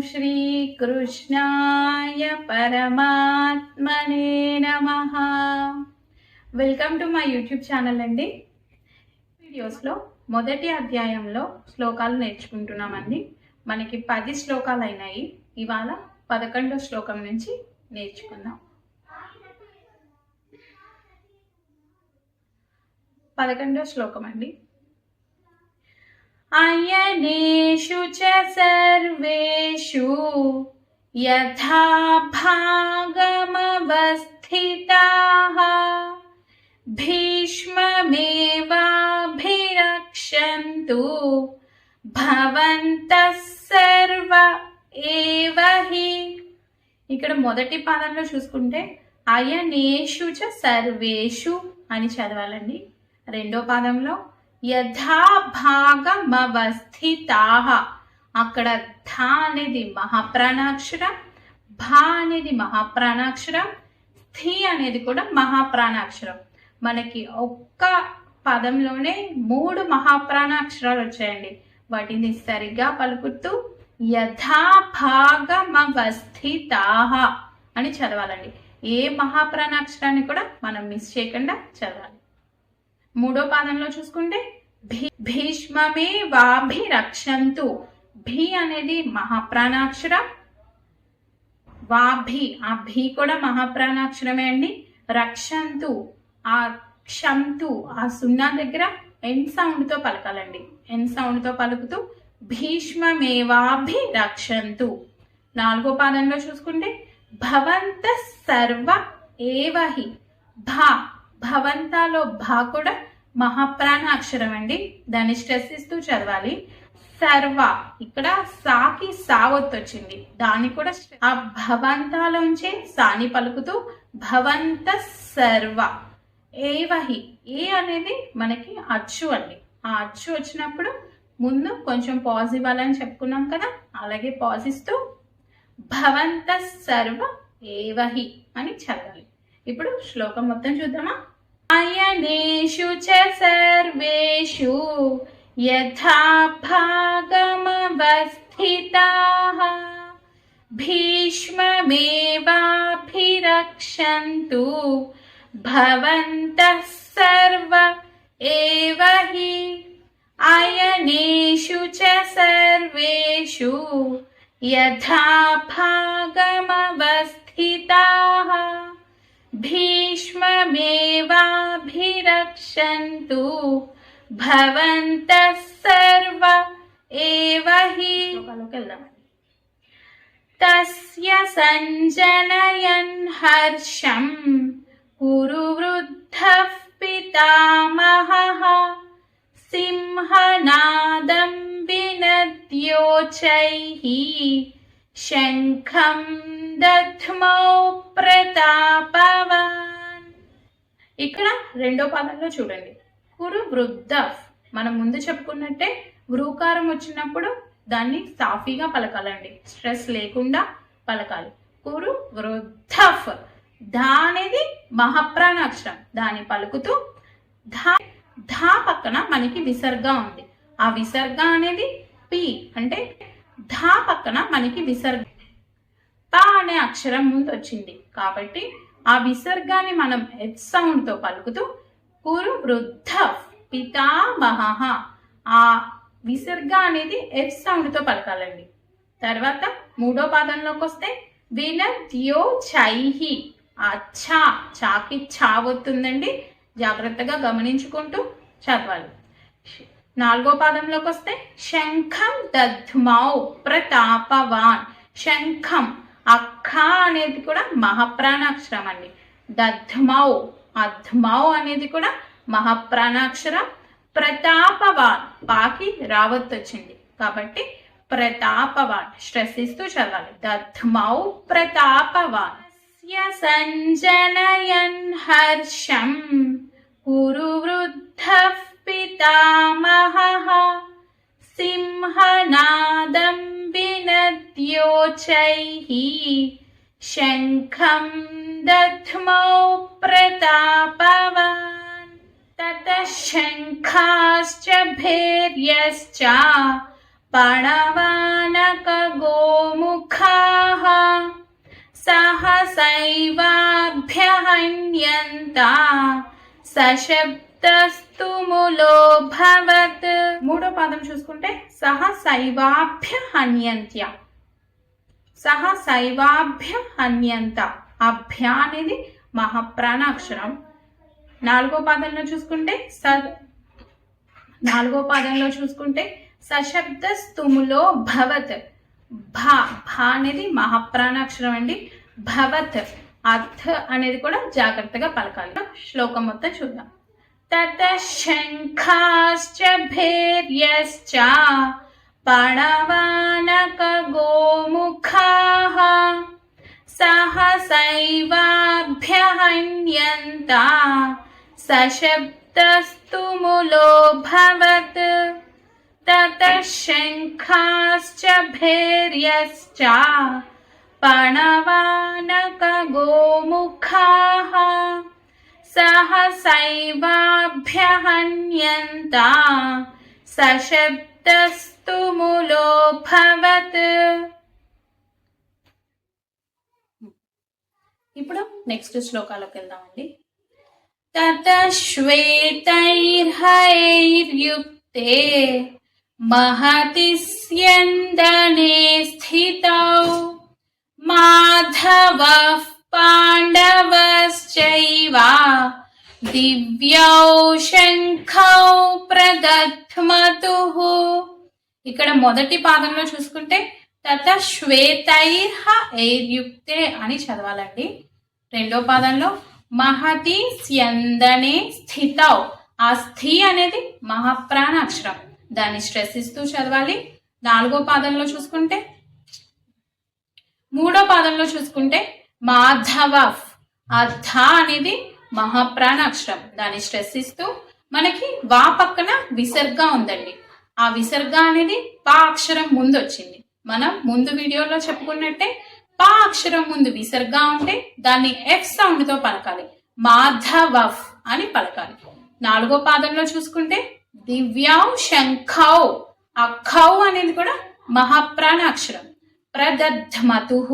శ్రీకృష్ణాయ పరమాత్మనే నమః. Welcome to my YouTube channel అండి. వీడియోస్లో మొదటి అధ్యాయంలో శ్లోకాలు నేర్చుకుంటున్నామండి. మనకి 10 శ్లోకాలు అయినాయి. ఇవాళ 11వ శ్లోకం నుంచి నేర్చుకుందాం. 11వ శ్లోకం అండి. అయనేషు చ సర్వేషు యథా భాగమవస్థితాః భీష్మమేవాభిరక్షन्तు భవంతః సర్వ ఏవ హి. ఇక్కడ మొదటి పాదంలో చూసుకుంటే అయనేషు చ సర్వేషు అని చదవాలండి. రెండో పాదంలో యథా భాగమవస్థితాః, అక్కడ ధ అనేది మహాప్రాణాక్షరం, భా అనేది మహాప్రాణాక్షరం, స్థి అనేది కూడా మహాప్రాణాక్షరం. మనకి ఒక్క పదంలోనే 3 మహాప్రాణాక్షరాలు వచ్చాయండి. వాటిని సరిగా పలుకుతూ యథా భాగమవస్థితాః అని చదవాలండి. ఏ మహాప్రాణాక్షరాన్ని కూడా మనం మిస్ చేయకుండా చదవాలి. మూడో పాదంలో చూసుకుంటే భీష్మమే వాభిరక్షంతు. భీ అనేది మహాప్రాణాక్షరం, వాభి ఆ భీ కూడా మహాప్రాణాక్షరమే అండి. రక్షంతు ఆ క్షంతు ఆ సున్నా దగ్గర ఎన్ సౌండ్ తో పలకాలండి. ఎన్ సౌండ్ తో పలుకుతూ భీష్మమేవాభిరక్షంతు. నాలుగో పాదంలో చూసుకుంటే భవంత సర్వ ఏవహి. భా భవంతాలో భా కూడా మహాప్రాణాక్షరం అండి. దాన్ని స్ట్రెస్ ఇస్తూ చదవాలి. సర్వ ఇక్కడ సాకి సావత్ వచ్చింది, దాన్ని కూడా ఆ భవంతాలోంచే సాని పలుకుతూ భవంత సర్వ ఏవహి. ఏ అనేది మనకి అచ్చు అండి. ఆ అచ్చు వచ్చినప్పుడు ముందు కొంచెం పాజ్ ఇవ్వాలని చెప్పుకున్నాం కదా, అలాగే పాజ్ ఇస్తూ భవంత సర్వ ఏవహి అని చదవాలి. ఇప్పుడు శ్లోకం మొత్తం చూద్దామా. అయనేషు చ సర్వేషు యథా భాగమవస్థితాః భీష్మమేవాభిరక్షन्तు భవంతః సర్వ ఏవ హి. అయనేషు చ సర్వేషు యథా భాగమవస్థితాః భీష్మమేవాభిరక్షन्तు భవంతః సర్వ ఏవ హి. తస్య సంజనయన్ హర్షం కురు వృద్ధః పితామహః సింహనాదం వినద్యోచైః శంఖం దధ్మౌ ప్రతాపవాన్. ఇక్కడ రెండో పాదంలో చూడండి, కురు వృద్ధ. మనం ముందు చెప్పుకున్నట్టే వృకారం వచ్చినప్పుడు దాన్ని సాఫీగా పలకాలండి, స్ట్రెస్ లేకుండా పలకాలి. కురు వృద్ధ. ధా అనేది మహాప్రాణాక్షరం, దాన్ని పలుకుతూ ధా పక్కన మనకి విసర్గ ఉంది. ఆ విసర్గ అనేది పి అంటే ధా పక్కన మనకి విసర్గ ప అనే అక్షరం ముందు వచ్చింది కాబట్టి ఆ విసర్గాన్ని మనం హెచ్ సౌండ్ తో పలుకుతూ కురు వృద్ధ పితామహః. ఆ విసర్గ అనేది హెచ్ సౌండ్ తో పలకాలండి. తర్వాత మూడో పాదంలోకి వస్తే వినద్యోచైః. ఆ ఛా చాకి ఛా వస్తుందండి, జాగ్రత్తగా గమనించుకుంటూ చదవాలి. నాలుగో పాదంలోకి వస్తే శంఖం దధ్మౌ ప్రతాపవాన్. శంఖం అఖ అనేది కూడా మహాప్రాణాక్షరం అండి. దధ్మౌ అధ్మౌ అనేది కూడా మహాప్రాణాక్షరం. ప్రతాపవాన్ పాకి రావత్ వచ్చింది కాబట్టి ప్రతాపవాన్ స్ట్రెస్ ఇస్తూ చదవాలి. దధ్మౌ ప్రతాపవాన్. సంజనయన్ హర్షం కురు వృద్ధః పితామహః సింహనాదం వినద్యోచైః శంఖం దధ్మౌ ప్రతాపవాన్. తతః శంఖాశ్చ భేర్యశ్చ పణవానక గోముఖ सहसैवाभ्यहन्यन्त సశబ్దస్తుములోభవత్. మూడో పాదం చూసుకుంటే సహసైవాభ్యహన్యంత్య. సహసైవాభ్యహన్యంత. అభ్య అనేది మహాప్రాణ అక్షరం. నాలుగో పాదంలో చూసుకుంటే సశబ్దస్తుములో భవత్. భ అనేది మహాప్రాణాక్షరం అండి. భవత్ అర్థ అనేది కూడా జాగ్రత్తగా పలకాలి. శ్లోకం మొత్తం చూద్దాం. తతః శంఖాశ్చ భేర్యశ్చ పణవానక గోముఖాః సహసైవాభ్యహన్యంత సశబ్దస్తుములోభవత్. తతః శంఖాశ్చ భేర్యశ్చ పణవానక గోముఖాః సహసైవాభ్యహన్యంత సశబ్దస్తుములోభవత్. ఇప్పుడు నెక్స్ట్ శ్లోకాలోకి వెళ్దామండి. తతః శ్వేతైర్హయైర్యుక్తే మహతి స్యందనే స్థితౌ మాధవః పాండవశ్చైవ దివ్యౌ శంఖౌ ప్రదధ్మతుః. ఇక్కడ మొదటి పాదంలో చూసుకుంటే తతః శ్వేతైర్హయైర్యుక్తే అని చదవాలండి. రెండో పాదంలో మహతి స్యందనే స్థితౌ. ఆ స్థి అనేది మహాప్రాణ అక్షరం, దాన్ని స్ట్రెస్ ఇస్తూ చదవాలి. మూడో పాదంలో చూసుకుంటే మాధవ. ఆ ధ అనేది మహాప్రాణ అక్షరం, దాన్ని స్ట్రెస్ ఇస్తూ మనకి వా పక్కన విసర్గ ఉందండి. ఆ విసర్గ అనేది పా అక్షరం ముందు వచ్చింది. మనం ముందు వీడియోలో చెప్పుకున్నట్టే పా అక్షరం ముందు విసర్గ ఉంటే దాన్ని ఎఫ్ సౌండ్ తో పలకాలి. మాధవ అని పలకాలి. నాలుగో పాదంలో చూసుకుంటే దివ్యౌ శంఖౌ. ఆ ఖౌ అనేది కూడా మహాప్రాణ అక్షరం. ప్రదధ్మతుః.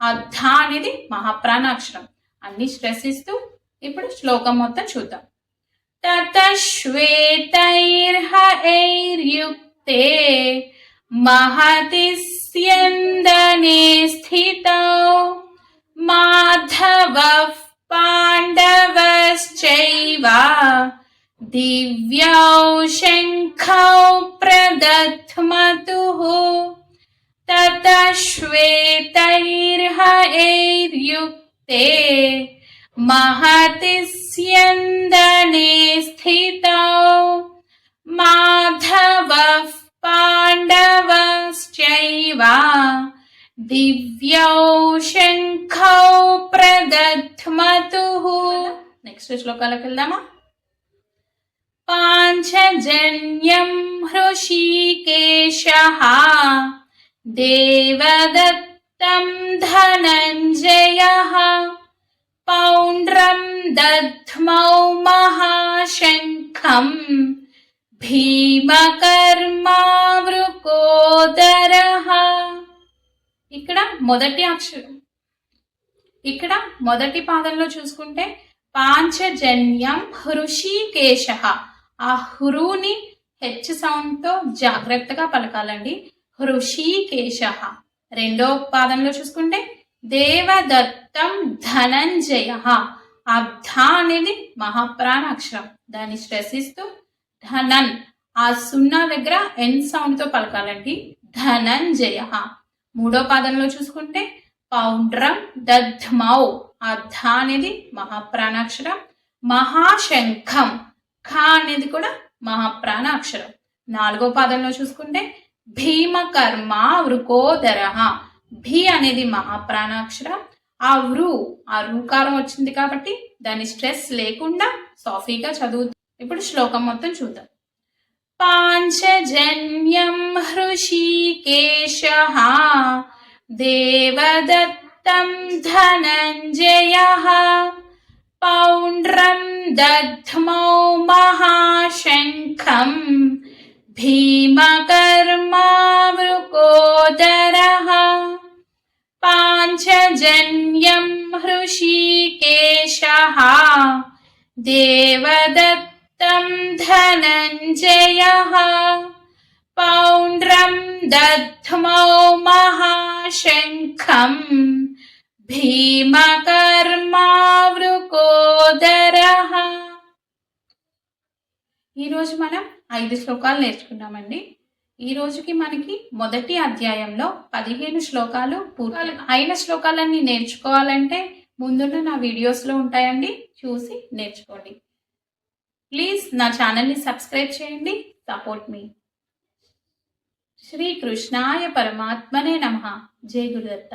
ఆ ధ అనేది మహాప్రాణ అక్షరం. అన్ని స్ట్రెస్ ఇస్తూ ఇప్పుడు శ్లోకం మొత్తం చూద్దాం. తతః శ్వేతైర్హయైర్యుక్తే మహతి స్యందనే స్థితౌ మాధవః పాండవశ్చైవ దివ్యౌ శంఖౌ ప్రదధ్మతుః. తతః శ్వేతైర్హయైర్యుక్తే మహతి స్యందనే స్థితౌ మాధవః పాండవశ్చైవ దివ్యౌ శంఖౌ ప్రదధ్మతుః. నెక్స్ట్ శ్లోకాలకు వెళ్దామా. పాంచజన్యం హృషీకేశః దేవదత్తం ధనంజయః పౌండ్రం దధ్మౌ మహాశంఖం భీమకర్మావృకోదరః. ఇక్కడ మొదటి పాదంలో చూసుకుంటే పాంచజన్యం హృషీకేశః. ఆ హృని హెచ్ సౌండ్ తో జాగ్రత్తగా పలకాలండి. హృషీకేశః. రెండో పాదంలో చూసుకుంటే దేవదత్తం ధనంజయః. ఆ ధ అనేది మహాప్రాణ అక్షరం, దాన్ని స్ట్రెస్ ఇస్తూ ధనన్. ఆ సున్నా దగ్గర ఎన్ సౌండ్ తో పలకాలండి. ధనంజయః. మూడో పాదంలో చూసుకుంటే పౌండ్రం దధ్మౌ. ఆ ధ అనేది మహాప్రాణాక్షరం. మహాశంఖం. ఖ అనేది కూడా మహాప్రాణ అక్షరం. నాలుగో పాదంలో చూసుకుంటే భీమకర్మ వృకోదరః. భీ అనేది మహాప్రాణాక్షరం. ఆ రుకారం వచ్చింది కాబట్టి దాని స్ట్రెస్ లేకుండా సాఫీగా చదువుతాం. ఇప్పుడు శ్లోకం మొత్తం చూద్దాం. పాంచజన్యం హృషీకేశః దేవదత్తం ధనంజయః పౌండ్రం దధ్మౌ మహాశంఖం భీమకర్మావృకోదరః. పాంచజన్యం पाञ्चजन्यं हृषीकेशः देवदत्तं धनञ्जयः पौण्ड्रं दध्मौ महाशङ्खम् భీమకర్మావృకోదరః. ఈరోజు మనం 5 శ్లోకాలు నేర్చుకున్నామండి. ఈ రోజుకి మనకి మొదటి అధ్యాయంలో 15 శ్లోకాలు అయిన శ్లోకాలన్నీ నేర్చుకోవాలంటే ముందున్న నా వీడియోస్లో ఉంటాయండి, చూసి నేర్చుకోండి. ప్లీజ్ నా ఛానల్ని సబ్స్క్రైబ్ చేయండి, సపోర్ట్ మీ. శ్రీకృష్ణాయ పరమాత్మనే నమః. జై గురుదత్త.